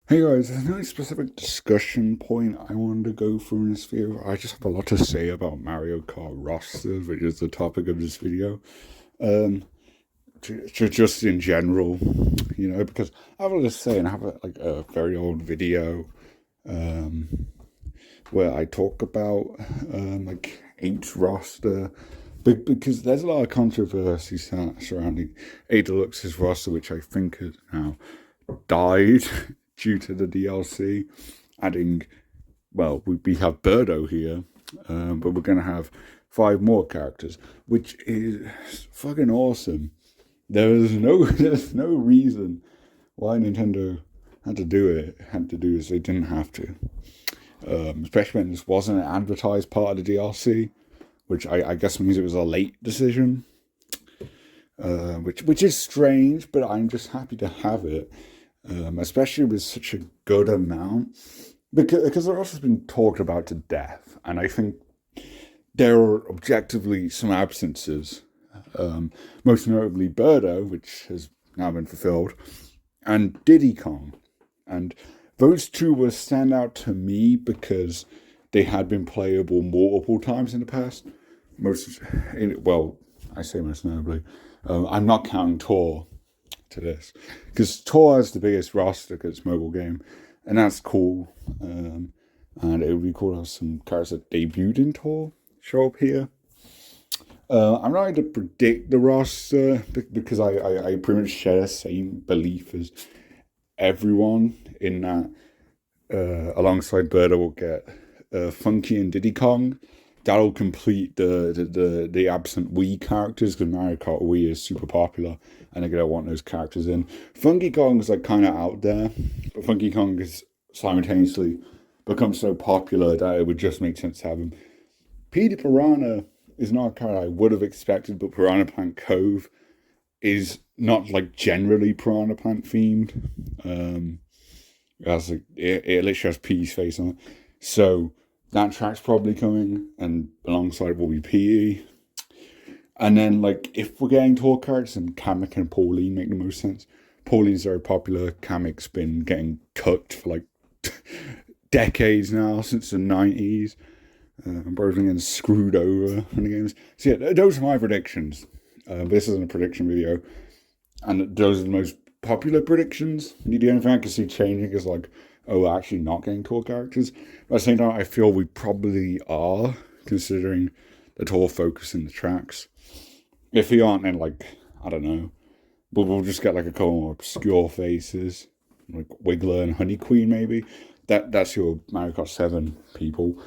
Hey guys, there's no specific discussion point I wanted to go through in this video. I just have a lot to say about Mario Kart rosters, which is the topic of this video. Um, just in general, because I have a lot to say, and I have a very old video um, where I talk about like Eight's roster, because there's a lot of controversy surrounding Eight Deluxe's roster, which I think has now died due to the DLC, adding, well, we have Birdo here, but we're going to have 5 more characters, which is fucking awesome. There's no reason why Nintendo had to do this. They didn't have to, especially when this wasn't an advertised part of the DLC, which I guess means it was a late decision. Which is strange, but I'm just happy to have it, especially with such a good amount, because the also has been talked about to death, and I think there are objectively some absences, most notably Birdo, which has now been fulfilled, and Diddy Kong, and those two will stand out to me because they had been playable multiple times in the past. I say most notably. I'm not counting Tor to this, because Tor has the biggest roster because it's a mobile game, and that's cool. And it would be cool to have some cars that debuted in Tor show up here. I'm not going to predict the roster because I pretty much share the same belief as everyone in that alongside Birdo will get Funky and Diddy Kong. That'll complete the absent Wii characters, because Mario Kart Wii is super popular and they're gonna want those characters in. Funky Kong's like kind of out there, but Funky Kong has simultaneously become so popular that it would just make sense to have him. Petey Piranha is not a character I would have expected, but Piranha Plant Cove is not like generally Piranha Plant themed. It literally has Pete's face on it, so that track's probably coming, and alongside will be PE. And then, like, if we're getting tour characters, then Kamek and Pauline make the most sense. Pauline's very popular. Kamek's been getting cooked for like decades now, since the 90s. Bro's been getting screwed over in the games. So, yeah, those are my predictions. This isn't a prediction video. And those are the most popular predictions. The only thing I can see changing is like, oh, we're actually not getting tour characters. But at the same time, I feel we probably are, considering the tour focus in the tracks. If we aren't, then like, I don't know. But we'll just get like a couple more obscure faces, like Wiggler and Honey Queen maybe. That's your Mario Kart 7 people.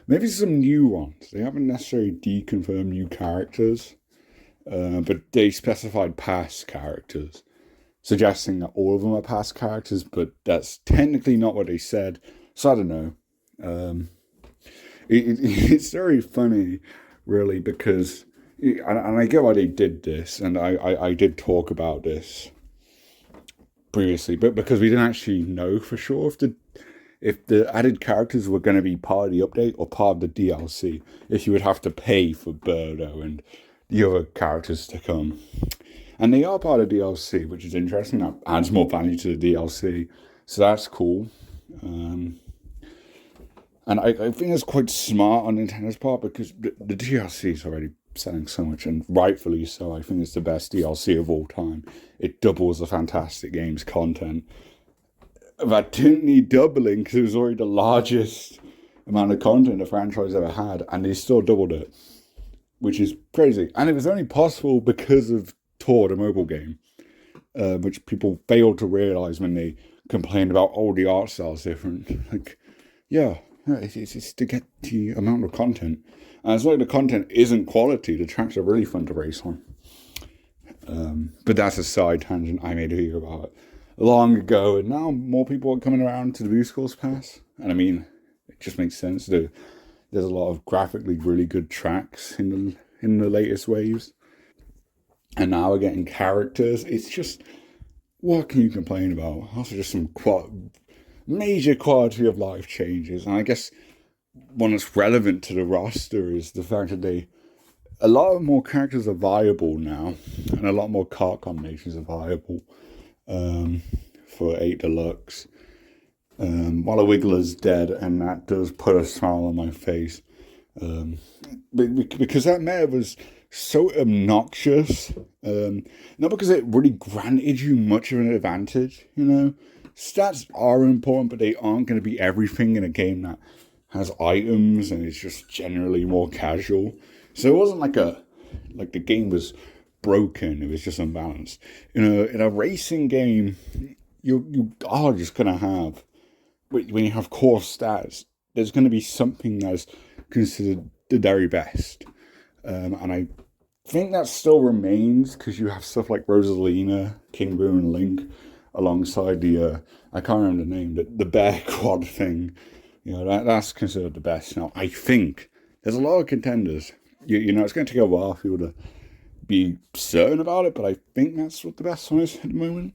Maybe some new ones. They haven't necessarily deconfirmed new characters, but they specified past characters, suggesting that all of them are past characters, but that's technically not what they said. So I don't know. It's very funny, really, because, and I get why they did this, and I did talk about this previously, but because we didn't actually know for sure if the added characters were going to be part of the update or part of the DLC, if you would have to pay for Birdo and the other characters to come. And they are part of DLC, which is interesting. That adds more value to the DLC. So that's cool. And I think it's quite smart on Nintendo's part, because the DLC is already selling so much, and rightfully so. I think it's the best DLC of all time. It doubles the Fantastic Games content. That didn't need doubling because it was already the largest amount of content the franchise ever had, and they still doubled it, which is crazy. And it was only possible because of Tor, the mobile game, which people failed to realize when they complained about, oh, the art style's different. Like, yeah, it's to get the amount of content. And it's like the content isn't quality. The tracks are really fun to race on. But that's a side tangent. I made a video about it long ago, and now more people are coming around to the Boost Course Pass. And I mean, it just makes sense. There's a lot of graphically really good tracks in the latest waves. And now we're getting characters. It's just, what can you complain about? Also, just some major quality of life changes. And I guess one that's relevant to the roster is the fact that a lot more characters are viable now, and a lot more kart combinations are viable. for 8 Deluxe. Walla Wiggler's dead, and that does put a smile on my face. Because that meta was so obnoxious. Not because it really granted you much of an advantage, you know. Stats are important, but they aren't going to be everything in a game that has items and is just generally more casual. So it wasn't like the game was broken, it was just unbalanced. In a racing game, you are just gonna have, when you have core stats, there's gonna be something that's considered the very best. And I think that still remains because you have stuff like Rosalina, King Boo, and Link alongside the I can't remember the name, the bear quad thing. That's considered the best. Now I think there's a lot of contenders. It's going to take a while for you to be certain about it, but I think that's what the best one is at the moment.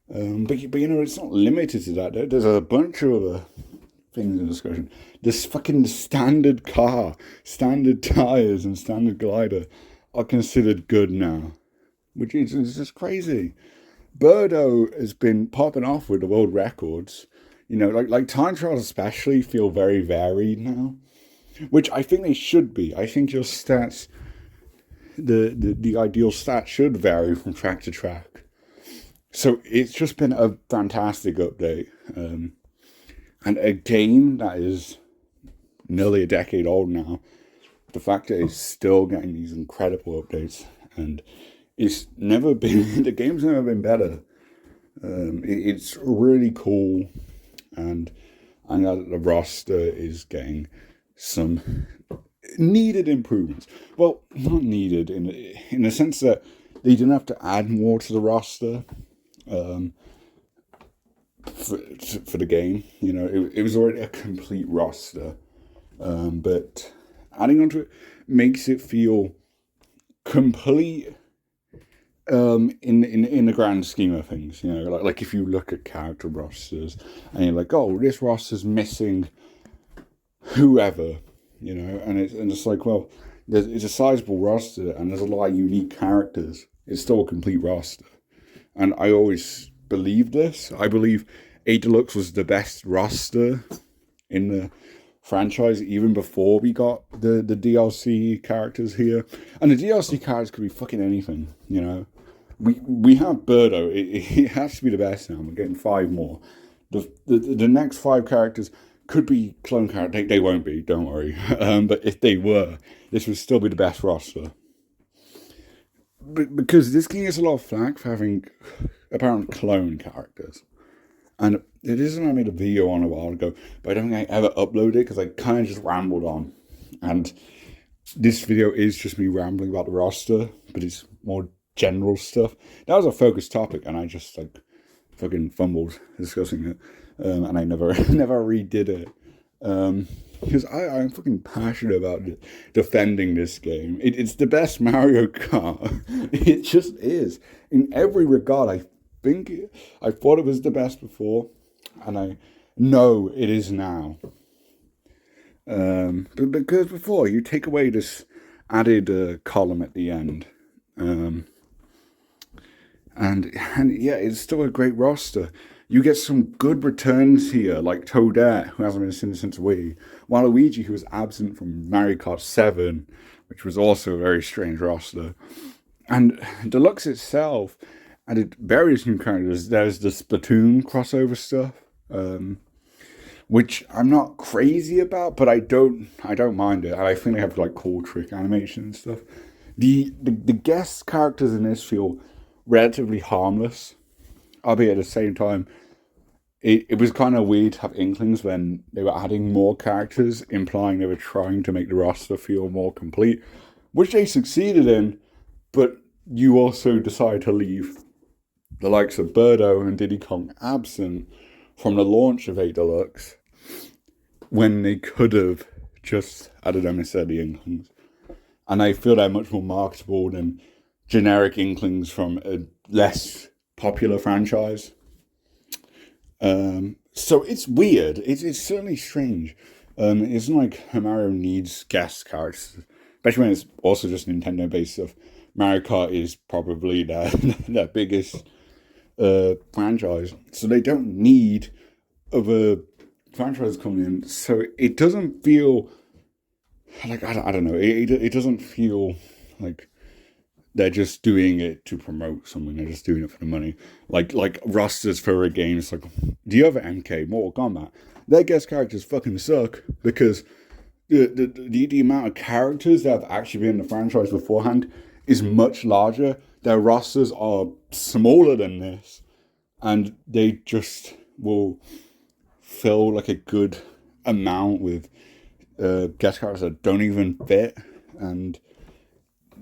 But it's not limited to that. There's a bunch of other things in discussion. This fucking standard car, standard tires, and standard glider are considered good now, which is just crazy. Birdo has been popping off with the world records. Like time trials especially feel very varied now, which I think they should be. I think your stats, the ideal stat should vary from track to track. So it's just been a fantastic update. And a game that is nearly a decade old now, the fact that it's still getting these incredible updates, and it's never been, the game's never been better. It's really cool, and I know that the roster is getting some needed improvements. Well, not needed in the sense that they didn't have to add more to the roster for the game. It was already a complete roster, but adding onto it makes it feel complete. In the grand scheme of things, like if you look at character rosters and you're like, oh, this roster's missing whoever, and it's like, well, it's a sizable roster and there's a lot of unique characters. It's still a complete roster, and I always believe this. I believe 8 Deluxe was the best roster in the franchise even before we got the DLC characters here, and the DLC characters could be fucking anything, We have Birdo. It has to be the best now. We're getting 5 more. The next 5 characters could be clone characters. They won't be, don't worry. But if they were, this would still be the best roster. Because this game gets a lot of flack for having apparent clone characters. And it isn't I made a video on a while ago, but I don't think I ever uploaded it because I kind of just rambled on. And this video is just me rambling about the roster, but it's more general stuff. That was a focused topic, and I just fucking fumbled discussing it, and I never redid it, because I'm fucking passionate about defending this game. It's the best Mario Kart. It just is in every regard. I thought it was the best before, and I know it is now. But because before you take away this added column at the end. And yeah, it's still a great roster. You get some good returns here, like Toadette, who hasn't been seen since Wii. Waluigi, who was absent from Mario Kart 7, which was also a very strange roster. And Deluxe itself added various new characters. There's the Splatoon crossover stuff, which I'm not crazy about, but I don't mind it. I think they have like cool trick animation and stuff. The guest characters in this feel relatively harmless, albeit at the same time, it was kind of weird to have inklings when they were adding more characters, implying they were trying to make the roster feel more complete, which they succeeded in, but you also decide to leave the likes of Birdo and Diddy Kong absent from the launch of 8 Deluxe, when they could have just added them instead of the inklings. And I feel they're much more marketable than generic inklings from a less popular franchise. So it's weird. It's certainly strange. It's not like Mario needs guest characters, especially when it's also just Nintendo-based stuff. Mario Kart is probably their biggest franchise, so they don't need other franchises coming in. So it doesn't feel like I don't know. It doesn't feel like they're just doing it to promote something. They're just doing it for the money. Like rosters for a game. It's like, do you have an MK Mortal Kombat? Their guest characters fucking suck because the amount of characters that have actually been in the franchise beforehand is much larger. Their rosters are smaller than this, and they just will fill like a good amount with guest characters that don't even fit, and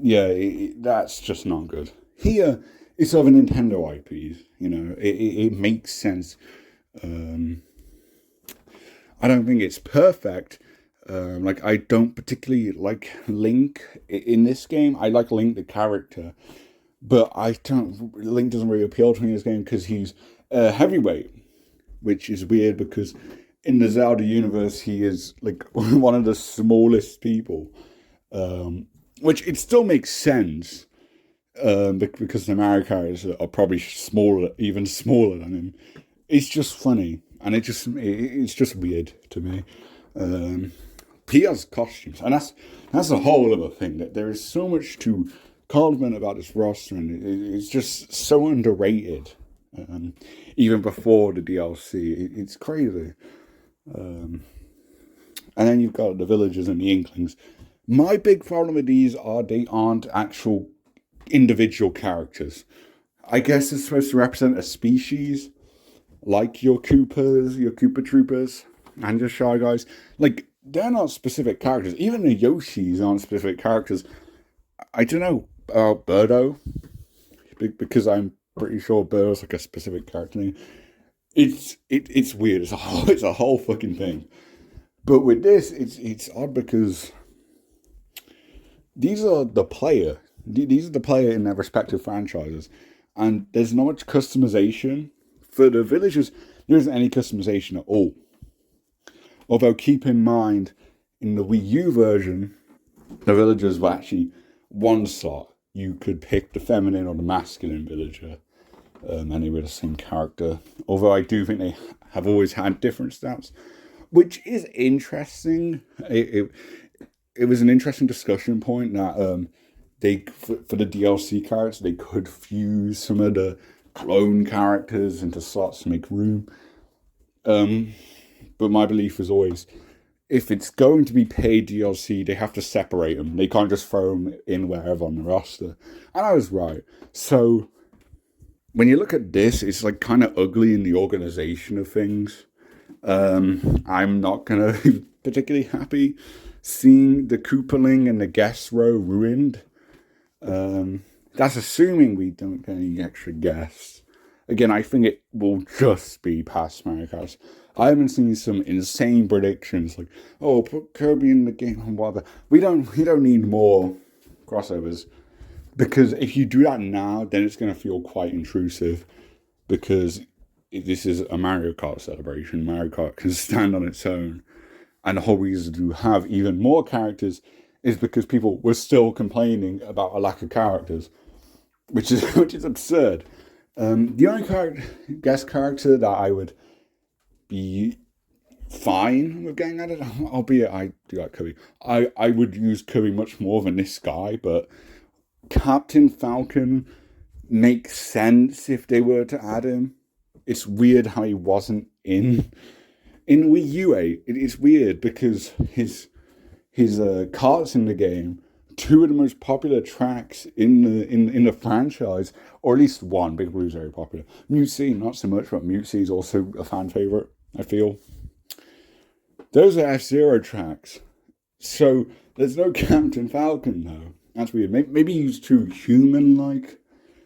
yeah, that's just not good. Here, it's of a Nintendo IP. You know, it makes sense. I don't think it's perfect. Like, I don't particularly like Link in this game. I like Link the character, but Link doesn't really appeal to me in this game because he's a heavyweight, which is weird because in the Zelda universe he is like one of the smallest people, which it still makes sense, because the Mario characters are probably smaller, even smaller than him. It's just funny, and it's just weird to me. He has costumes, and that's a whole other thing. That there is so much to compliment about this roster, and it's just so underrated. Even before the DLC, it's crazy. And then you've got the villagers and the inklings. My big problem with these are they aren't actual individual characters. I guess it's supposed to represent a species, like your Koopas, your Koopa Troopers, and your Shy Guys. Like, they're not specific characters. Even the Yoshis aren't specific characters. I don't know about Birdo, because I'm pretty sure Birdo's like a specific character name. It's weird. It's a whole fucking thing. But with this, it's odd because these are the player. These are the player in their respective franchises, and there's not much customization for the villagers. There isn't any customization at all. Although keep in mind, in the Wii U version, the villagers were actually one slot. You could pick the feminine or the masculine villager, and they were the same character. Although I do think they have always had different stats, which is interesting. It was an interesting discussion point that they for the DLC characters they could fuse some of the clone characters into slots to make room. But my belief is always, if it's going to be paid DLC, they have to separate them. They can't just throw them in wherever on the roster. And I was right. So when you look at this, it's like kind of ugly in the organization of things. I'm not going to be particularly happy seeing the Koopaling and the guest row ruined. That's assuming we don't get any extra guests. Again, I think it will just be past Mario Kart. I haven't seen some insane predictions like, oh, put Kirby in the game and whatever. We don't need more crossovers, because if you do that now, then it's going to feel quite intrusive, because this is a Mario Kart celebration. Mario Kart can stand on its own, and the whole reason to have even more characters is because people were still complaining about a lack of characters, which is absurd. The only guest character that I would be fine with getting added, albeit I do like Kirby. I would use Kirby much more than this guy, but Captain Falcon makes sense if they were to add him. It's weird how he wasn't in Wii U 8. It's weird because his karts in the game, two of the most popular tracks in the franchise, or at least one. Big Blue's very popular. Mute Sea, not so much, but Mute Sea is also a fan favorite, I feel. Those are F-Zero tracks. So there's no Captain Falcon, though. That's weird. Maybe he's too human-like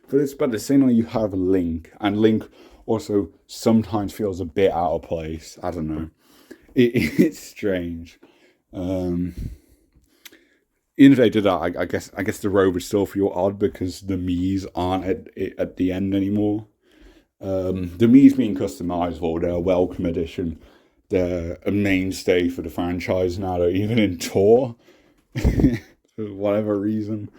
for this, but at the same time, you have Link, and Link also sometimes feels a bit out of place. I don't know. It's strange. Even if they did that, I guess the road would still feel odd because the Mii's aren't at the end anymore. The Mii's being customizable. They're a welcome addition. They're a mainstay for the franchise now. They're even in tour for whatever reason.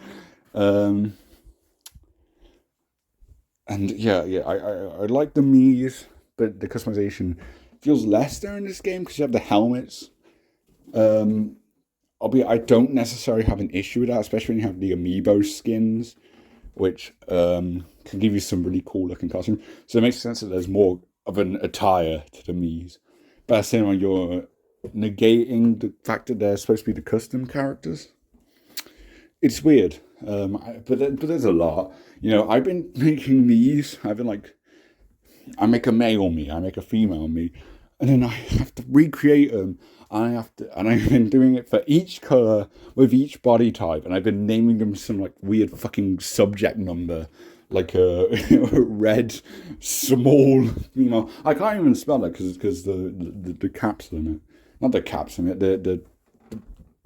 And I like the Mii's, but the customization feels less there in this game because you have the helmets. Um, Albeit I don't necessarily have an issue with that, especially when you have the amiibo skins, which can give you some really cool looking costumes. So it makes sense that there's more of an attire to the Mii's. But at the same time, you're negating the fact that they're supposed to be the custom characters. It's weird, but there's a lot. I've been making these. I've been like, I make a male me, I make a female me, and then I have to recreate them. And I've been doing it for each color with each body type, and I've been naming them some like weird fucking subject number, like a red small female. I can't even spell it because the caps limit, not the caps limit, the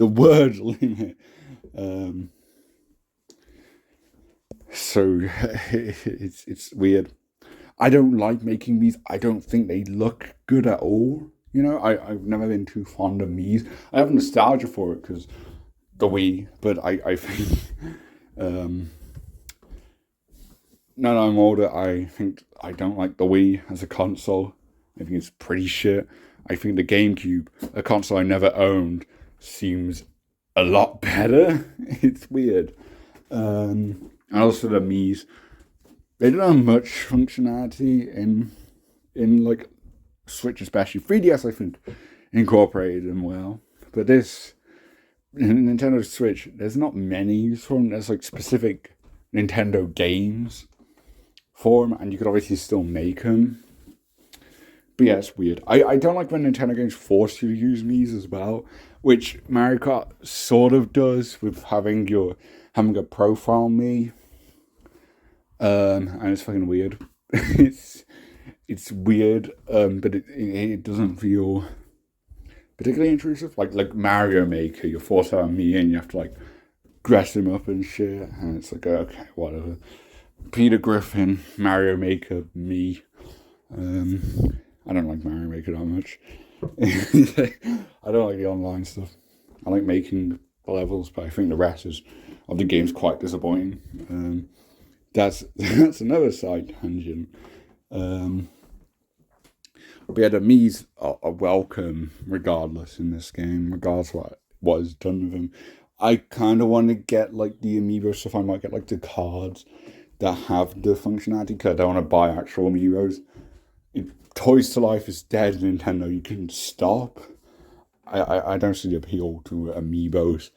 word limit. Um, so it's weird. I don't like making these. I don't think they look good at all. I've never been too fond of these. I have nostalgia for it because the Wii, but I think now that I'm older, I think I don't like the Wii as a console. I think it's pretty shit. I think the GameCube, a console I never owned, seems a lot better. It's weird. And also the Mii's. They don't have much functionality in like Switch, especially 3DS. I think incorporated them well, but this Nintendo Switch, there's not many for them. There's like specific Nintendo games for them, and you could obviously still make them. But yeah, it's weird. I don't like when Nintendo games force you to use Mii's as well, which Mario Kart sort of does with having a profile Mii. And it's fucking weird. it's weird, but it doesn't feel particularly intrusive. Like Mario Maker, you're forced out of Mii and you have to like dress him up and shit, and it's like okay, whatever. Peter Griffin, Mario Maker, Mii. I don't like Mario Maker that much. I don't like the online stuff. I like making the levels, but I think the rest of the game's quite disappointing. That's another side tangent. But yeah, the Mii's are welcome regardless in this game, regardless what is done with them. I kind of want to get like the amiibo stuff. I might get like the cards that have the functionality because I don't want to buy actual amiibos. If Toys to Life is dead, Nintendo, you can stop. I don't see the appeal to amiibos.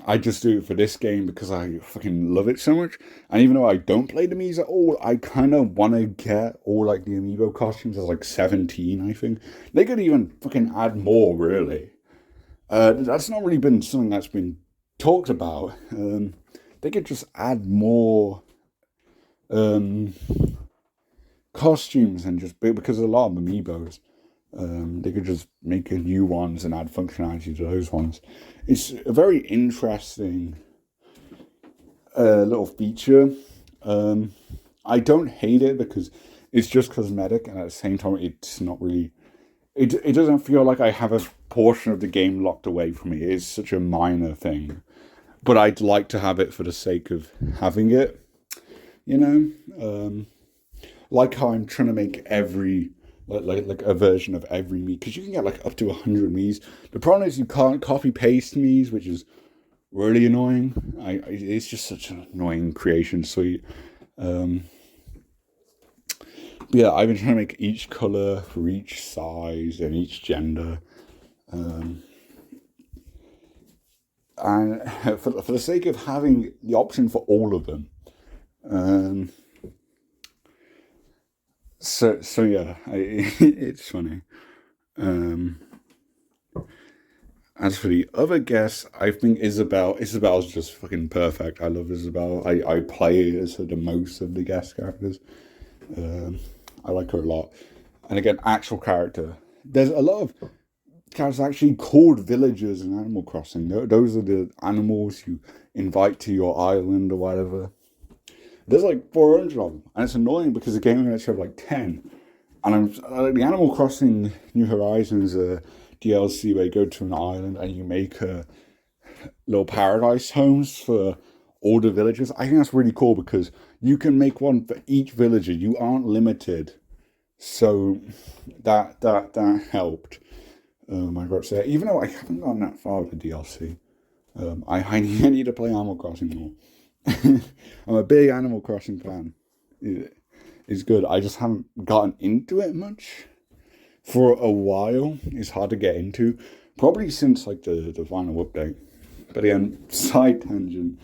I just do it for this game because I fucking love it so much. And even though I don't play the Mii's at all, I kind of want to get all like the amiibo costumes. There's like 17, I think. They could even fucking add more, really. That's not really been something that's been talked about. They could just add more costumes and just because a lot of amiibos. They could just make new ones and add functionality to those ones. It's a very interesting little feature. I don't hate it because it's just cosmetic, and at the same time, it's not really. It doesn't feel like I have a portion of the game locked away from me. It's such a minor thing, but I'd like to have it for the sake of having it. Like how I'm trying to make every. Like a version of every Mii, because you can get like up to 100 Mii's. The problem is you can't copy paste Mii's, which is really annoying. It's just such an annoying creation suite. But yeah, I've been trying to make each color for each size and each gender, and for the sake of having the option for all of them. So yeah, it's funny. As for the other guests, I think Isabel's just fucking perfect. I love Isabel. I play as her the most of the guest characters. I like her a lot. And again, actual character. There's a lot of characters actually called villagers in Animal Crossing. Those are the animals you invite to your island or whatever. There's like 400 of them, and it's annoying because the game only lets you have like 10. And the Animal Crossing New Horizons DLC where you go to an island and you make little paradise homes for all the villagers. I think that's really cool because you can make one for each villager. You aren't limited, so that helped. I got to say, even though I haven't gotten that far with the DLC, I need to play Animal Crossing more. I'm a big Animal Crossing fan. It's good. I just haven't gotten into it much for a while. It's hard to get into, probably since like the final update. But again, side tangent.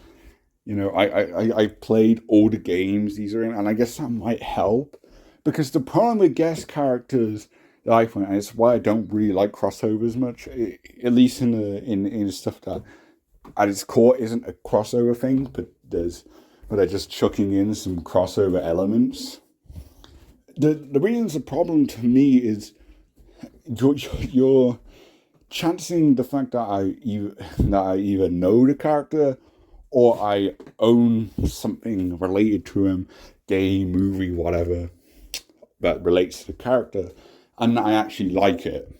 I played all the games these are in, and I guess that might help because the problem with guest characters that I find, and it's why I don't really like crossovers much, at least in stuff that at its core isn't a crossover thing, but they're just chucking in some crossover elements. The reason it's a problem to me is you're chancing the fact that I either know the character or I own something related to him, game, movie, whatever, that relates to the character, and I actually like it.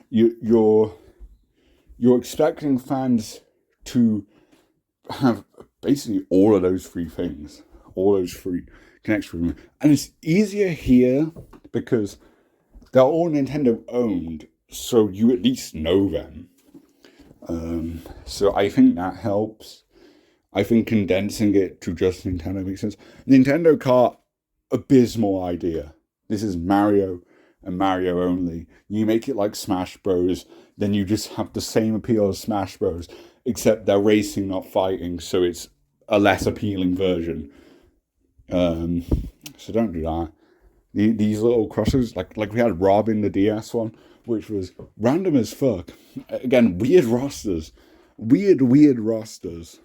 You're expecting fans to have basically all of those three things, all those three connections, and it's easier here because they're all Nintendo owned, so you at least know them. So I think that helps. I think condensing it to just Nintendo makes sense. Nintendo Kart, abysmal idea. This is Mario and Mario only. You make it like Smash Bros, then you just have the same appeal as Smash Bros, except they're racing, not fighting, so it's a less appealing version. So don't do that. These little crossers, like we had Rob in the DS one, which was random as fuck. Again, weird rosters. Weird rosters.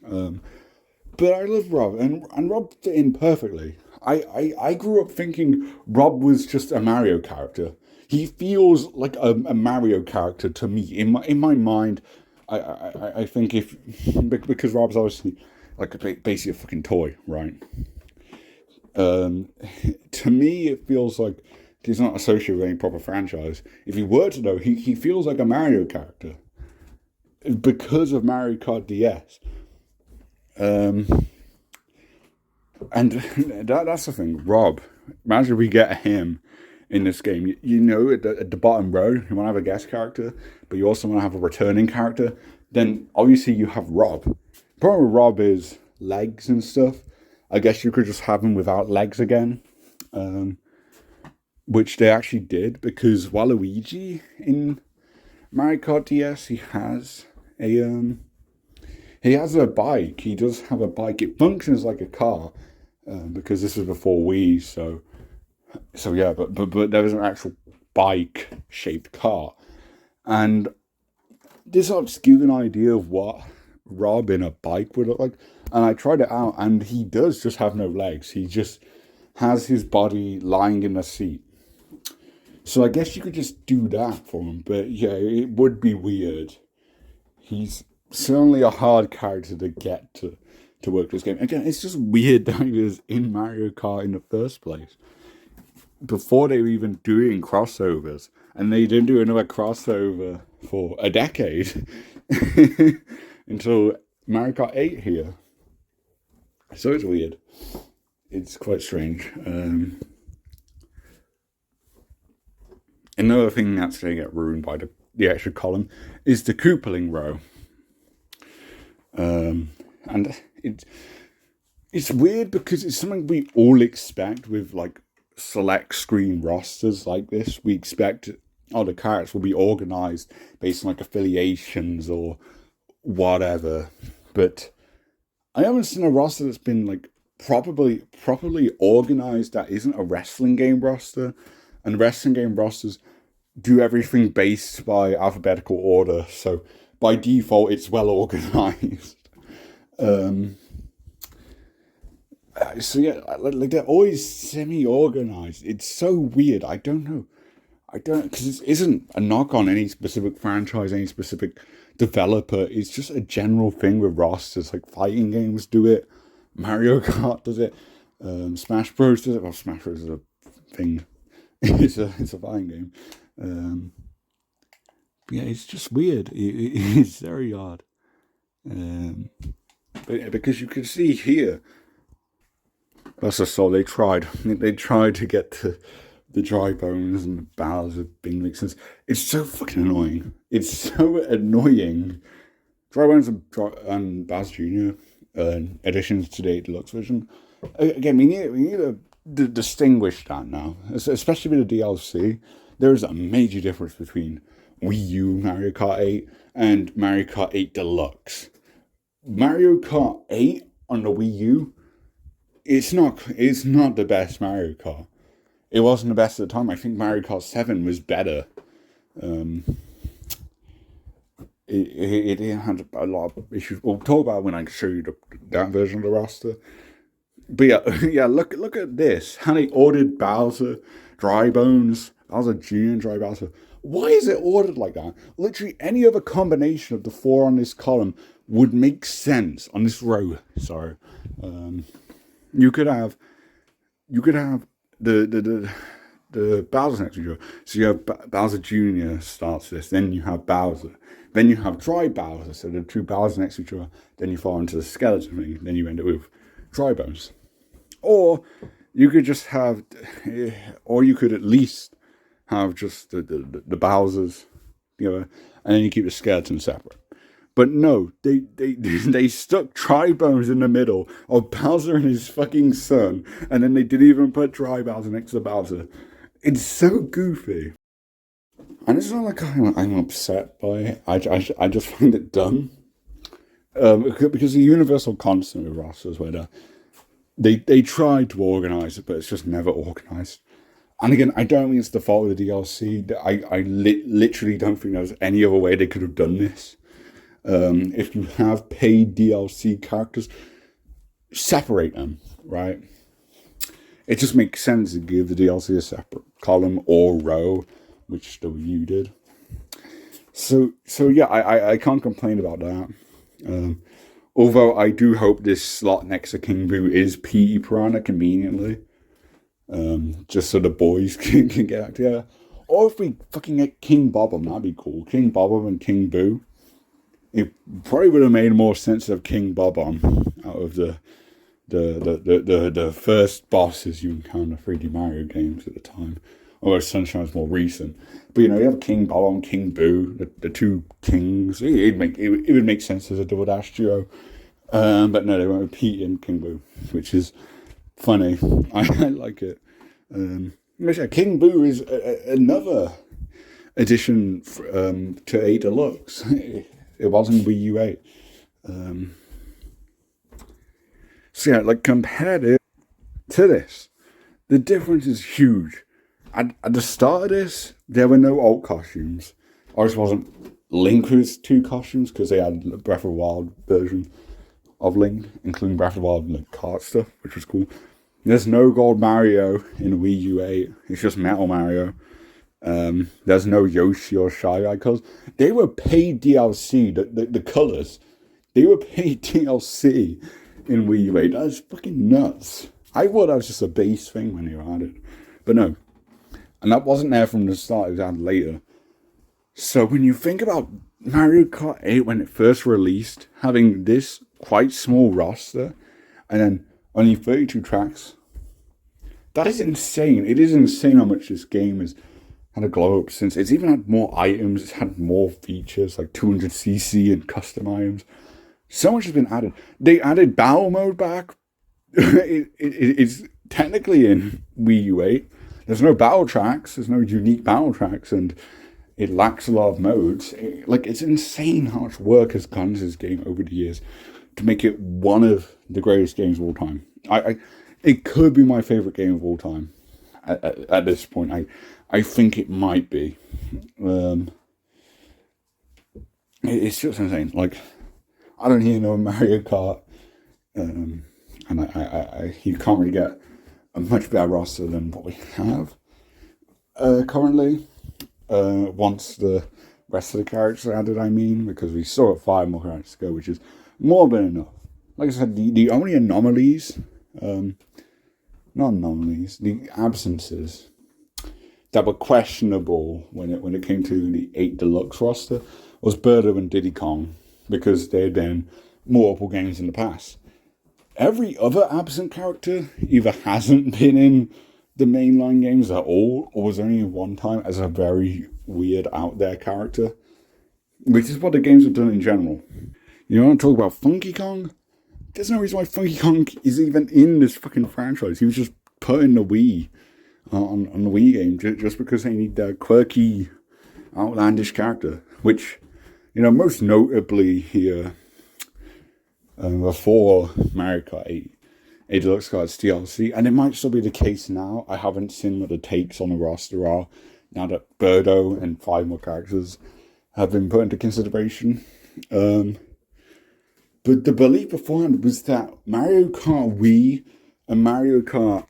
But I love Rob, and Rob fit in perfectly. I grew up thinking Rob was just a Mario character. He feels like a Mario character to me. In my mind, I think because Rob's obviously like basically a fucking toy, right? To me, it feels like he's not associated with any proper franchise. If he were to, though, he feels like a Mario character because of Mario Kart DS. And that's the thing. Rob, imagine we get him in this game. At the bottom row, you want to have a guest character, but you also want to have a returning character. Then obviously you have Rob. The problem with Rob is legs and stuff. I guess you could just have him without legs again, which they actually did, because Waluigi in Mario Kart DS, he has a bike. He does have a bike. It functions like a car, because this was before Wii, so yeah. But there was an actual bike-shaped car, and this helps give an idea of what Rob in a bike would look like. And I tried it out, and he does just have no legs. He just has his body lying in a seat. So I guess you could just do that for him. But yeah, it would be weird. He's certainly a hard character to get to work this game. Again, it's just weird that he was in Mario Kart in the first place. Before they were even doing crossovers. And they didn't do another crossover for a decade. Until Mario Kart 8 here. So it's weird. It's quite strange. Another thing that's going to get ruined by the extra column is the Koopaling row. And it's weird because it's something we all expect with like select screen rosters like this. We expect the characters will be organized based on like affiliations or whatever. But I haven't seen a roster that's been like properly organized that isn't a wrestling game roster. And wrestling game rosters do everything based by alphabetical order, so by default it's well organized. So yeah, like they're always semi-organized. It's so weird. I don't know. Because it isn't a knock on any specific franchise, any specific developer. It's just a general thing with rosters. Like fighting games do it, Mario Kart does it, Smash Bros does it. Well, Smash Bros is a thing. it's a fighting game. Yeah, it's just weird. It's very odd. because you can see here, that's a soul. They tried. They tried to get the dry bones and the bowels of being mixed. It's so fucking annoying. It's so annoying. Dry bones and Baz Jr. Additions to the deluxe version. Again, we need to distinguish that now, especially with the DLC. There is a major difference between Wii U Mario Kart 8 and Mario Kart 8 Deluxe. Mario Kart 8 on the Wii U, it's not the best Mario Kart. It wasn't the best at the time. I think Mario Kart 7 was better. It had a lot of issues. We'll talk about it when I show you that version of the roster. But yeah, look at this. How they ordered Bowser, Dry Bones, Bowser Jr. and Dry Bowser. Why is it ordered like that? Literally any other combination of the four on this column would make sense on this row. Sorry, you could have the Bowser next to each other. So you have Bowser Jr. starts this, then you have Bowser, then you have Dry Bowser. So the two Bowser next to each other. Then you fall into the skeleton ring. Then you end up with Dry Bones. Or you could just have, or you could at least have just the Bowsers, and then you keep the skeleton separate. But no, they stuck Dry Bones in the middle of Bowser and his fucking son, and then they didn't even put Dry Bowser next to Bowser. It's so goofy. And it's not like I'm upset by it. I just find it dumb. Because the universal constant with rosters where they tried to organise it, but it's just never organised. And again, I don't mean it's the fault of the DLC. I literally don't think there's any other way they could have done this. If you have paid DLC characters, separate them, right? It just makes sense to give the DLC a separate column or row, which the Wii U did. So yeah, I can't complain about that. Although I do hope this slot next to King Boo is P.E. Piranha conveniently. Just so the boys can get out together. Or if we fucking get King Bob-omb, that'd be cool. King Bob-omb and King Boo. It probably would have made more sense of King Bob-omb out of the first bosses you encounter 3D Mario games at the time. Although Sunshine's more recent. But you have King Bob-omb, King Boo, the two kings. It would make sense as a Double Dash duo. But no, they went with Pete and King Boo, which is funny. I like it. King Boo is another addition to 8 Deluxe. It wasn't Wii U 8. So yeah, like compared it to this, the difference is huge. At the start of this, there were no alt costumes. Or it wasn't Link with 2 costumes, because they had a Breath of the Wild version of Link, including Breath of the Wild and the Kart stuff, which was cool. There's no Gold Mario in Wii U 8. It's just Metal Mario. There's no Yoshi or Shy Guy, because they were paid DLC, the colours. They were paid DLC in Wii U 8. That's fucking nuts. I thought that was just a base thing when they were added. But no. And that wasn't there from the start, it was added later. So when you think about Mario Kart 8 when it first released, having this quite small roster, and then only 32 tracks, that is insane. It is insane how much this game has had a glow up since. It's even had more items, it's had more features, like 200cc and custom items. So much has been added. They added battle mode back. It's technically in Wii U 8. There's no battle tracks, there's no unique battle tracks, and it lacks a lot of modes. It's insane how much work has gone into this game over the years to make it one of the greatest games of all time. It could be my favorite game of all time at this point. I think it might be. It's just insane. I don't even know Mario Kart, and you can't really get a much better roster than what we have currently. Once the rest of the characters are added, because we still have 5 more characters to go, which is more than enough. Like I said, the only anomalies, not anomalies, the absences that were questionable when it came to the 8 Deluxe roster was Birdo and Diddy Kong, because they had been multiple games in the past. Every other absent character either hasn't been in the mainline games at all, or was only one time as a very weird out there character, which is what the games have done in general. You want to talk about Funky Kong? There's no reason why Funky Kong is even in this fucking franchise. He was just put in the Wii, on the Wii game, just because they need that quirky, outlandish character. Which, most notably here, before Mario Kart 8, a Deluxe Cards DLC, and it might still be the case now. I haven't seen what the takes on the roster are now that Birdo and 5 more characters have been put into consideration. But the belief beforehand was that Mario Kart Wii and Mario Kart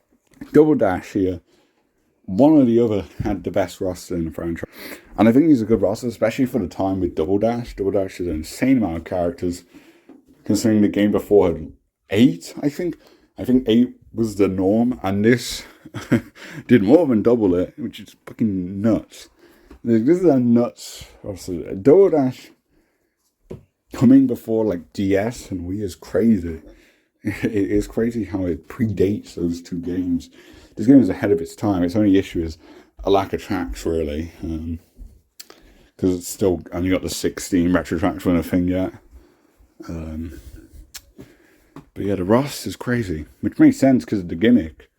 Double Dash here, one or the other, had the best roster in the franchise. And I think these are good rosters, especially for the time with Double Dash. Double Dash is an insane amount of characters, considering the game before had 8, I think. I think 8 was the norm, and this did more than double it, which is fucking nuts. This is a nuts roster. Double Dash coming before like DS and Wii is crazy. It is crazy how it predates those two games. This game is ahead of its time. Its only issue is a lack of tracks, really, because it's still only got the 16 retro tracks for a thing yet. But yeah, the roster is crazy, which makes sense because of the gimmick.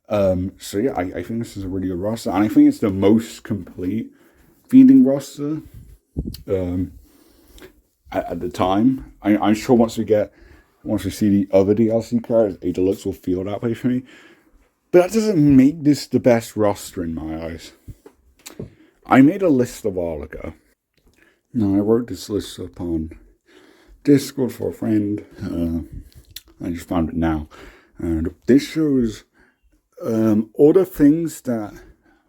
So yeah, I think this is a really good roster, and I think it's the most complete feeding roster at the time. I'm sure once we see the other DLC cards, A Deluxe will feel that way for me. But that doesn't make this the best roster in my eyes. I made a list a while ago. Now, I wrote this list up on Discord for a friend. I just found it now. And this shows all the things that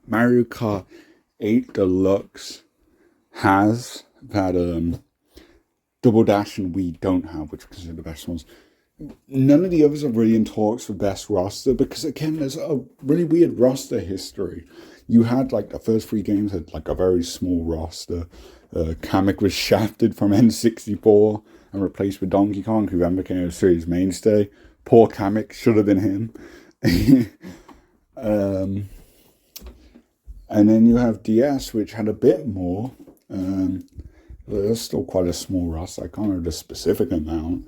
Mario Kart 8 Deluxe has that Double Dash and Wii don't have, which are the best ones. None of the others are really in talks for best roster because, again, there's a really weird roster history. You had, like, the first 3 games had, like, a very small roster. Kamek was shafted from N64 and replaced with Donkey Kong, who then became a series mainstay. Poor Kamek, should have been him. And then you have DS, which had a bit more. There's still quite a small roster. I can't remember the specific amount.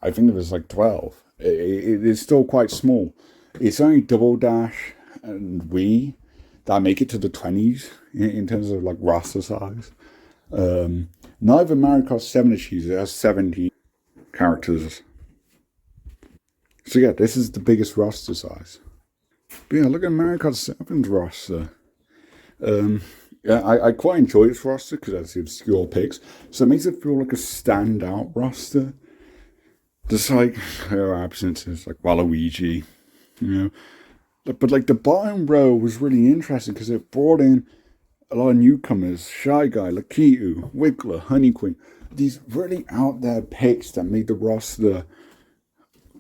I think it was like 12. It is still quite small. It's only Double Dash and Wii that make it to the 20s in terms of like roster size. Neither Mario Kart 7 achieves it. It has 17 characters. So yeah, this is the biggest roster size. But yeah, look at Mario Kart 7's roster. Yeah, I quite enjoy its roster because that's the obscure picks. So it makes it feel like a standout roster. Just like her absences, like Waluigi, But like the bottom row was really interesting because it brought in a lot of newcomers: Shy Guy, Lakitu, Wiggler, Honey Queen. These really out there picks that made the roster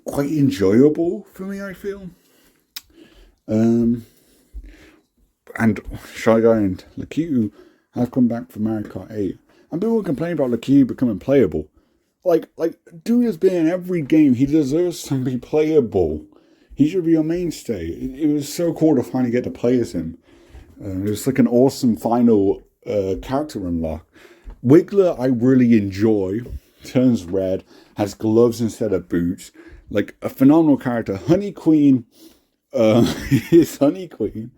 quite enjoyable for me, I feel. And Shy Guy and Lakitu have come back for Mario Kart 8. And people complain about Lakitu becoming playable. Like, dude has been in every game. He deserves to be playable. He should be a mainstay. It was so cool to finally get to play as him. It was like an awesome final character unlock. Wiggler, I really enjoy. Turns red, has gloves instead of boots. Like, a phenomenal character. Honey Queen is Honey Queen.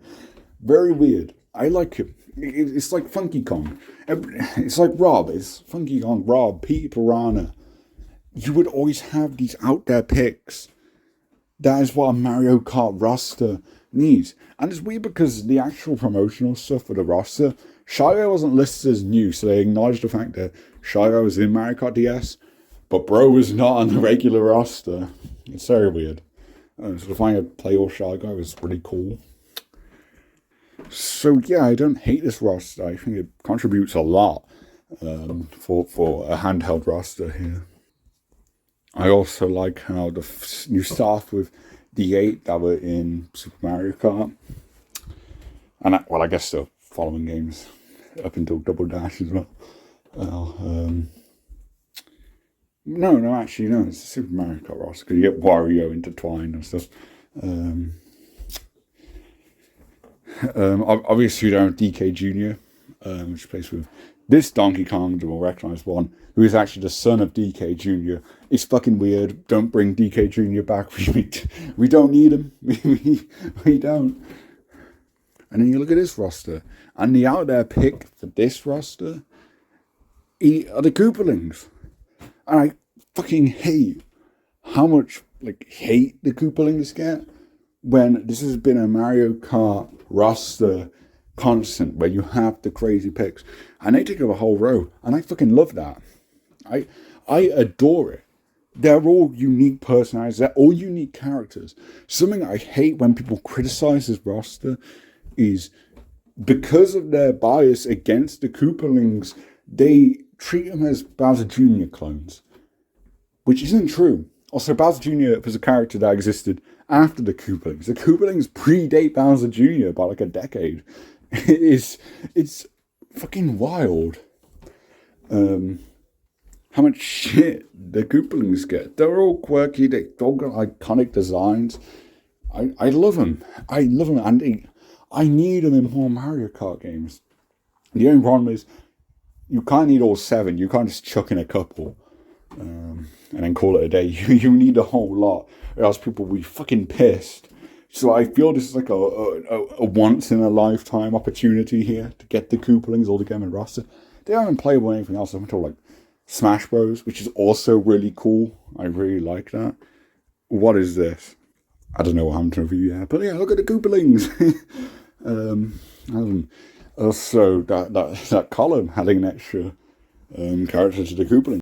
Very weird. I like him. It's like Funky Kong. It's like Rob. It's Funky Kong, Rob, Pete Piranha. You would always have these out there picks. That is what a Mario Kart roster needs. And it's weird because the actual promotional stuff for the roster, Shy Guy wasn't listed as new, so they acknowledged the fact that Shy Guy was in Mario Kart DS, but Bro was not on the regular roster. It's very weird. So to find a playable Shy Guy was pretty cool. So yeah, I don't hate this roster. I think it contributes a lot for a handheld roster here. I also like how the new staff with the 8 that were in Super Mario Kart, and I guess the following games up until Double Dash as well. No, no, actually, no. It's a Super Mario Kart roster because you get Wario intertwined and stuff. Um, Obviously, you don't have DK Jr., which plays with this Donkey Kong, the more recognized one, who is actually the son of DK Jr. It's fucking weird. Don't bring DK Jr. back. We don't need him. We don't. And then you look at this roster, and the out there pick for this roster are the Koopalings. And I fucking hate how much hate the Koopalings get when this has been a Mario Kart roster constant where you have the crazy picks and they take up a whole row, and I fucking love that. I adore it. They're all unique personalities. They're all unique characters. Something I hate when people criticize this roster is because of their bias against the Koopalings, they treat them as Bowser Jr. clones, which isn't true. Also, Bowser Jr. was a character that existed after the Koopalings. The Koopalings predate Bowser Jr. by like a decade. It's fucking wild. How much shit the Koopalings get. They're all quirky. They've all got iconic designs. I love them. I love them, and I need them in more Mario Kart games. The only problem is you can't need all 7. You can't just chuck in a couple and then call it a day. You need a whole lot, or else people will be fucking pissed. So I feel this is like a once in a lifetime opportunity here to get the Koopalings all together in roster. They haven't played with anything else until like Smash Bros, which is also really cool. I really like that. What is this? I don't know what happened to review yet, but yeah, look at the Koopalings. Also, that column adding an extra character to the Koopalings.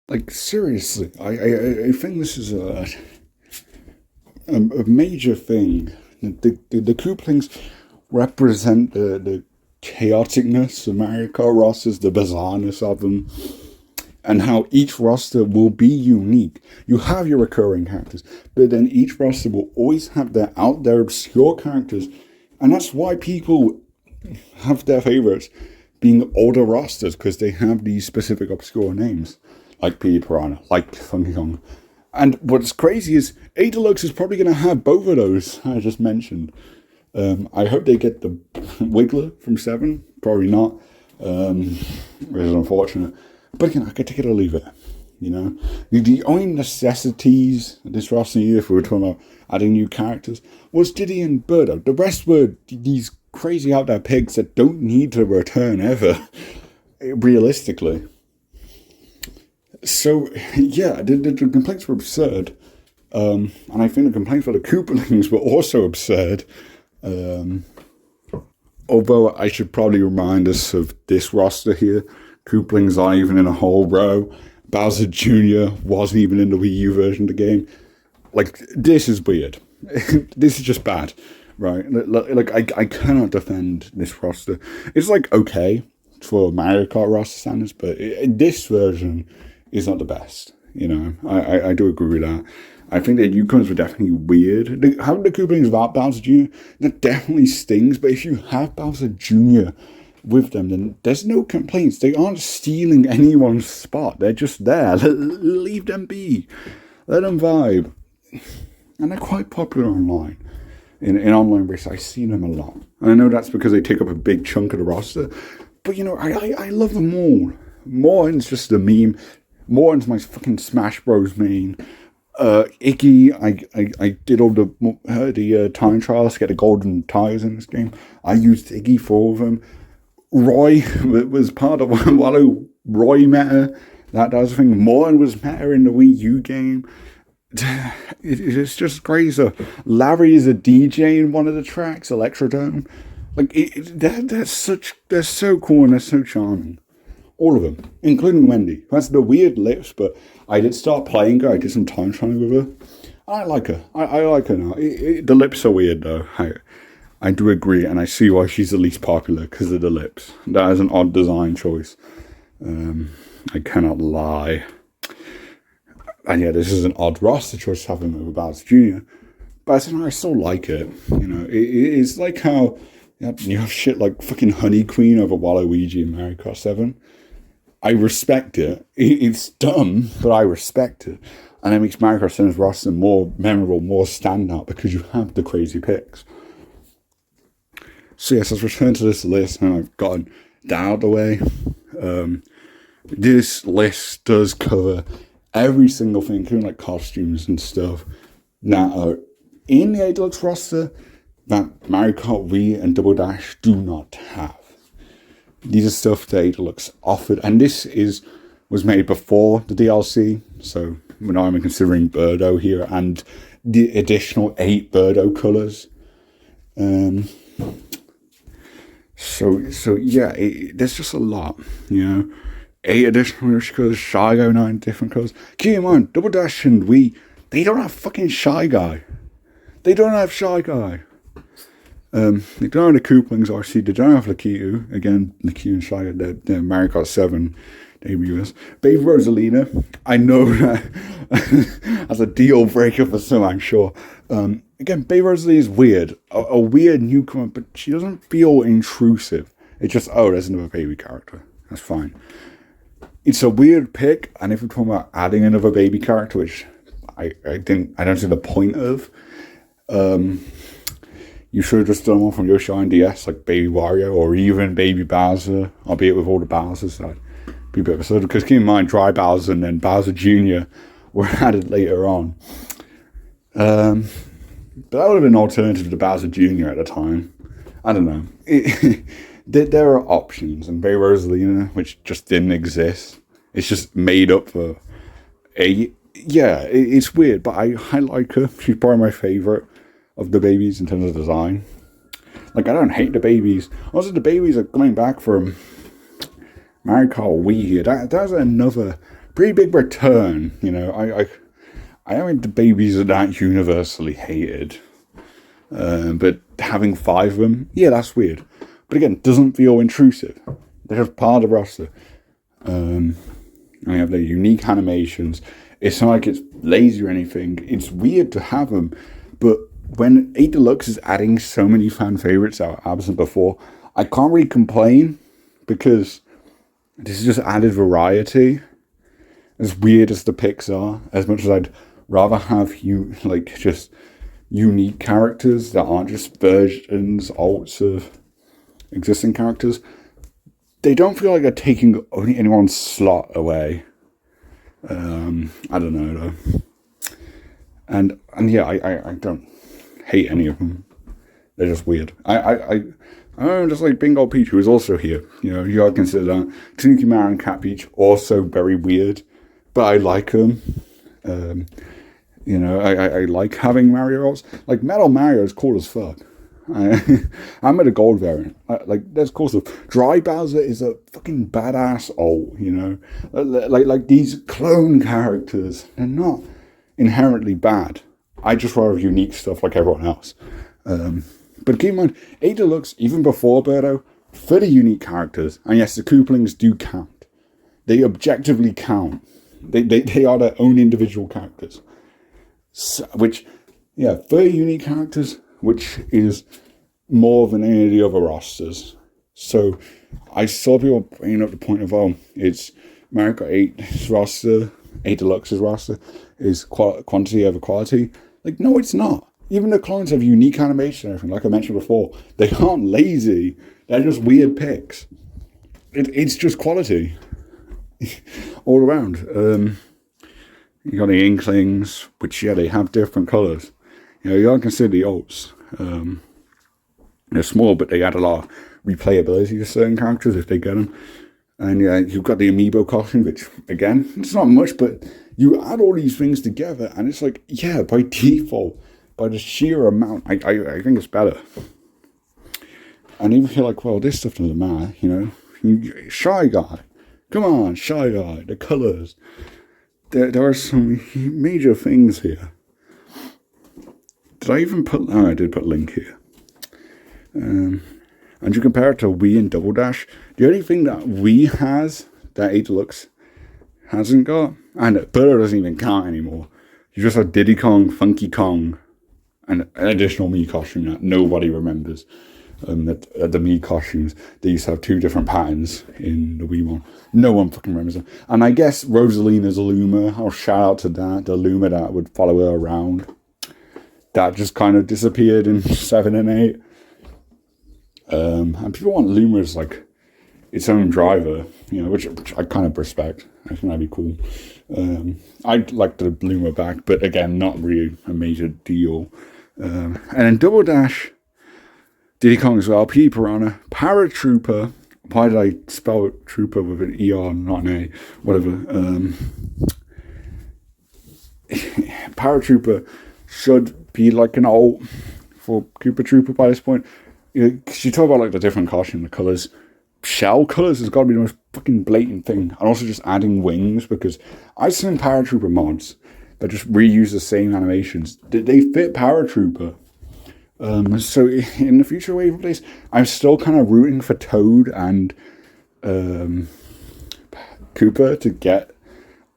Like seriously, I think this is a major thing. The Koopalings represent the chaoticness of Mario Kart rosters, the bizarreness of them, and how each roster will be unique. You have your recurring characters, but then each roster will always have their out there obscure characters, and that's why people have their favorites being older rosters, because they have these specific obscure names, like P. Piranha, like Funky Kong. And what's crazy is A Deluxe is probably going to have both of those I just mentioned. I hope they get the Wiggler from 7. Probably not. Which is unfortunate. But again, I could take it or leave it. You know, the only necessities this roster needed, if we were talking about adding new characters, was Diddy and Birdo. The rest were these crazy out there pigs that don't need to return ever, realistically. So yeah, the complaints were absurd, and I think the complaints for the Koopalings were also absurd. Although I should probably remind us of this roster here. Koopalings aren't even in a whole row. Bowser Jr. wasn't even in the Wii U version of the game. Like, this is weird. This is just bad, right? Like, I cannot defend this roster. It's like okay for Mario Kart roster standards, but this version is not the best. You know, I do agree with that. I think the newcomers were definitely weird. Having the Koopalings without Bowser Jr., that definitely stings, but if you have Bowser Jr. with them, then there's no complaints. They aren't stealing anyone's spot. They're just there. Leave them be. Let them vibe. And they're quite popular online. In online races, I see them a lot. And I know that's because they take up a big chunk of the roster. But, you know, I love them all. Morton's just a meme. Morton's my fucking Smash Bros main. Iggy, I did all the time trials to get the golden tires in this game. I used Iggy for all of them. Roy was part of Wallow Roy meta. That was the thing. Morton was meta in the Wii U game. It's just crazy. Larry is a DJ in one of the tracks, Electrodome. Like they're so cool and they're so charming. All of them, including Wendy, who has the weird lips, but I did start playing her. I did some time trialing with her. I like her. I like her now. The lips are weird, though. I do agree, and I see why she's the least popular, because of the lips. That is an odd design choice. I cannot lie. And yeah, this is an odd roster choice having over Bowser Jr. But I still like it. You know, it's like how you have shit like fucking Honey Queen over Waluigi in Mario Kart 7. I respect it. It's dumb, but I respect it. And it makes Mario Kart 7's roster more memorable, more standout, because you have the crazy picks. So yes, let's return to this list, and I've gotten that out of the way. This list does cover every single thing, including like costumes and stuff, that are in the A Deluxe roster that Mario Kart Wii and Double Dash do not have. These are stuff that A Deluxe offered, and this was made before the DLC, so we're not even considering Birdo here and the additional 8 Birdo colours. So yeah, there's just a lot, 8 additional colours, Shy Guy 9 different colours. Keep in mind, Double Dash and Wii, they don't have fucking Shy Guy. They don't have Shy Guy. They don't have the Koopalings, RC. They don't have Lakitu. Again, Lakitu and Shy Guy, they're Mario Kart 7 debuts. Baby Rosalina, I know that as a deal breaker for some, I'm sure. Again, Baby Rosalina is weird. A weird newcomer, but she doesn't feel intrusive. It's just, oh, there's another baby character. That's fine. It's a weird pick, and if we're talking about adding another baby character, which I don't see the point of, you should have just done one from Yoshi and DS, like Baby Wario, or even Baby Bowser, albeit with all the Bowsers. That'd be a bit of a sort of, because keep in mind, Dry Bowser and then Bowser Jr. were added later on. But that would have been an alternative to Bowser Jr. at the time. I don't know. There are options, and Baby Rosalina, which just didn't exist. It's just made up for it's weird, but I like her. She's probably my favourite of the babies in terms of design. Like, I don't hate the babies. Also, the babies are coming back from Mario Kart Wii here. That's another pretty big return, I don't think the babies are that universally hated. But having 5 of them, yeah, that's weird. But again, doesn't feel intrusive. They're just part of the roster. And they have their unique animations. It's not like it's lazy or anything. It's weird to have them. But when 8 Deluxe is adding so many fan favorites that were absent before, I can't really complain, because this is just added variety. As weird as the picks are, as much as I'd rather have just unique characters that aren't just versions, alts of existing characters, they don't feel like they're taking anyone's slot away. I don't know though. And yeah, I don't hate any of them. They're just weird. I'm just like Bingo Peach, who is also here. You gotta consider that. Tanuki Mara and Cat Peach, also very weird, but I like them. I like having Mario rolls. Like, Metal Mario is cool as fuck. I'm at a gold variant. That's cool stuff. Dry Bowser is a fucking badass alt, Like these clone characters, they're not inherently bad. I just rather unique stuff like everyone else. But keep in mind, A Deluxe, even before Birdo, 30 unique characters. And yes, the Koopalings do count. They objectively count. They are their own individual characters. So, 30 unique characters, which is more than any of the other rosters. So I saw people bringing up the point of, it's Mario Kart 8's roster, A Deluxe's roster, is quantity over quality. Like, no, it's not. Even the clones have unique animation and everything, like I mentioned before. They aren't lazy. They're just weird picks. It's just quality. All around. You got the Inklings, which, they have different colours. You gotta consider the alts. They're small, but they add a lot of replayability to certain characters if they get them. And you've got the Amiibo costume, which, again, it's not much, but you add all these things together, and it's like, by default, by the sheer amount, I think it's better. And even feel like, well, this stuff doesn't matter, Shy Guy. Come on, Shy Guy. The colours. There are some major things here. Did I even put... Oh, I did put Link here. And you compare it to Wii and Double Dash. The only thing that Wii has that A Deluxe hasn't got, and Birdo doesn't even count anymore. You just have Diddy Kong, Funky Kong, and an additional Mii costume that nobody remembers. the Mii costumes, they used to have 2 different patterns in the Wii one. No one fucking remembers them. And I guess Rosalina's Luma, I'll shout out to that, the Luma that would follow her around. That just kind of disappeared in 7 and 8. And people want Luma as like its own driver, you know, which I kind of respect. I think that'd be cool. I'd like the Luma back, but again, not really a major deal. And then Double Dash, Diddy Kong as well, P Piranha, Paratrooper. Why did I spell Trooper with an ER, not an A? Whatever. Paratrooper should be like an alt for Koopa Trooper by this point. Because you talk about like the different costume, the colours. Shell colours has got to be the most fucking blatant thing. And also just adding wings, because I've seen Paratrooper mods that just reuse the same animations. They fit Paratrooper. So in the future wave of this, I'm still kind of rooting for Toad and Koopa to get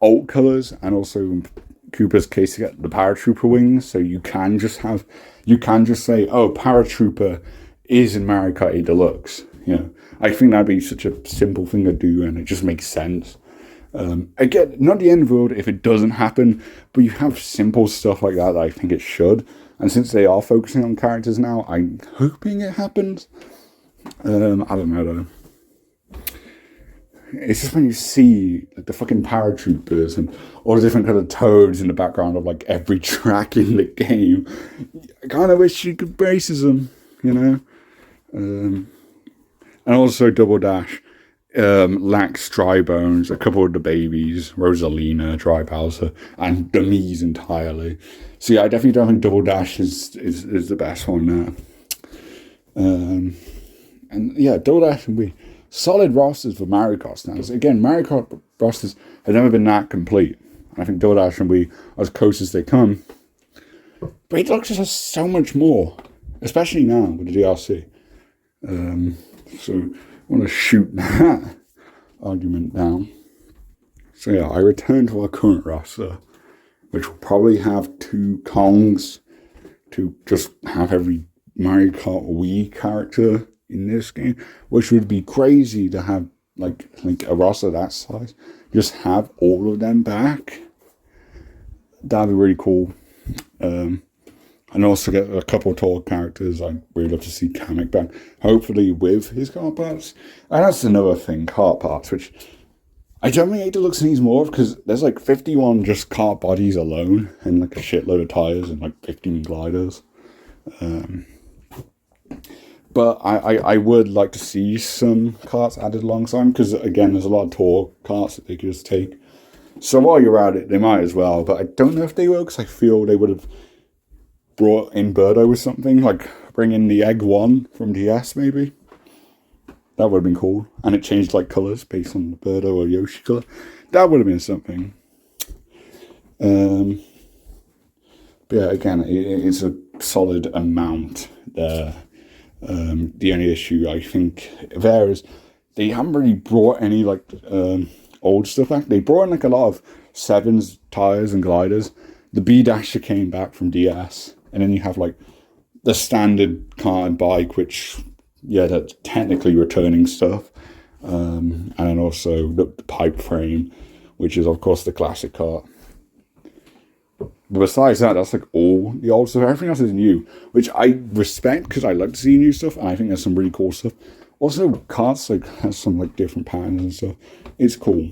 alt colours, and also in Koopa's case to get the Paratrooper wings. So you can just say, oh, Paratrooper is in Mario Kart 8 Deluxe. You know, I think that'd be such a simple thing to do, and it just makes sense. Again, not the end of the world if it doesn't happen, but you have simple stuff like that I think it should. And since they are focusing on characters now, I'm hoping it happens. I don't know though. It's just when you see like the fucking paratroopers and all the different kind of toads in the background of like every track in the game, I kind of wish you could braces them, you know. And also Double Dash lacks Dry Bones, a couple of the babies, Rosalina, Dry Bowser, and the Mii's entirely. So yeah, I definitely don't think Double Dash is the best one there. And yeah, Double Dash and Wii. Solid rosters for Mario Kart now. So again, Mario Kart rosters have never been that complete. I think Double Dash and Wii are as close as they come. But it looks has so much more, especially now with the DLC. So I want to shoot that argument down. So yeah, I return to our current roster, which will probably have 2 Kongs to just have every Mario Kart Wii character in this game, which would be crazy to have like a roster that size. Just have all of them back. That'd be really cool. And also get a couple of tall characters. I'd really love to see Kamek back. Hopefully with his car parts. And that's another thing, car parts, which I don't think 8 Deluxe needs more of, because there's like 51 just kart bodies alone, and like a shitload of tyres and like 15 gliders. But I would like to see some karts added alongside them, because again, there's a lot of tour karts that they could just take. So while you're at it, they might as well, but I don't know if they will, because I feel they would have brought in Birdo with something, like bring in the Egg 1 from DS maybe. That would have been cool. And it changed like colours based on the Birdo or Yoshi colour. That would have been something. But yeah, again, it's a solid amount there. The only issue I think there is they haven't really brought any like old stuff back. They brought in like a lot of 7s, tyres and gliders. The B-Dasher came back from DS. And then you have like the standard car and bike, which, yeah, that's technically returning stuff. And then also the pipe frame, which is of course the classic car. But besides that, that's like all the old stuff. Everything else is new, which I respect because I like to see new stuff, and I think there's some really cool stuff. Also, karts like has some like different patterns and stuff. It's cool.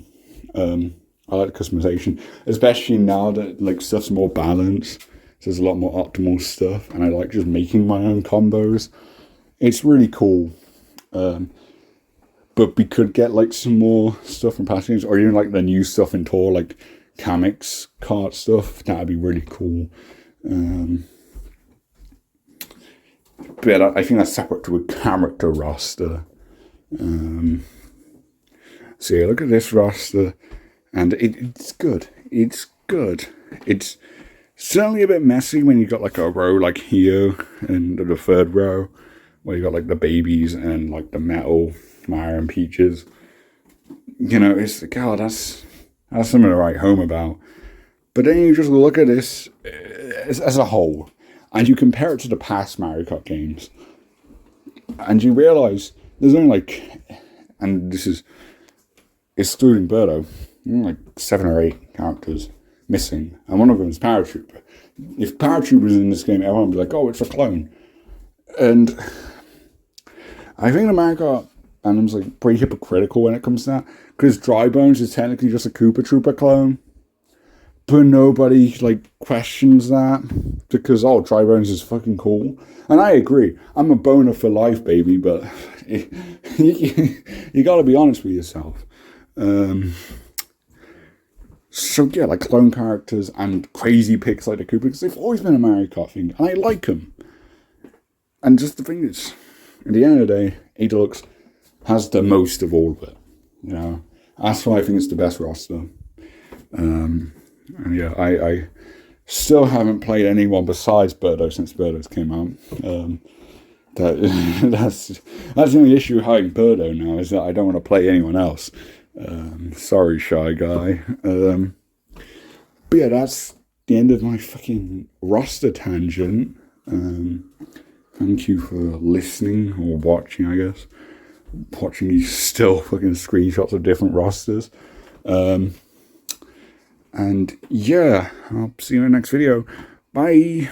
I like the customization, especially now that like stuff's more balanced. So there's a lot more optimal stuff, and I like just making my own combos. It's really cool. But we could get like some more stuff from past games, or even like the new stuff in Tour, like Kamek's kart stuff. That'd be really cool. But I think that's separate to a character roster. So yeah, look at this roster, and it's good. It's good. It's certainly a bit messy when you got like a row like here, and the third row where you got like the babies and like the metal Mario and Peaches. You know, it's God, that's something to write home about. But then you just look at this as a whole, and you compare it to the past Mario Kart games. And you realise there's only like, and this is excluding Birdo, like 7 or 8 characters missing, and one of them is Paratrooper. If Paratrooper was in this game, everyone would be like, oh, it's a clone. And I think America fandom's like pretty hypocritical when it comes to that, because Dry Bones is technically just a Koopa Trooper clone, but nobody like questions that because Dry Bones is fucking cool. And I agree, I'm a boner for life, baby, but you gotta be honest with yourself. So yeah, like clone characters and crazy picks like the Koopa, because they've always been a Mario Kart thing, and I like them. And just the thing is, at the end of the day, A Deluxe has the most of all of it. You know, that's why I think it's the best roster. And yeah, I still haven't played anyone besides Birdo since Birdo's came out. That's the only issue with having Birdo now, is that I don't want to play anyone else. Sorry, Shy Guy. But yeah, that's the end of my fucking roster tangent. Thank you for listening or watching, I guess. Watching these still fucking screenshots of different rosters. And yeah, I'll see you in the next video. Bye.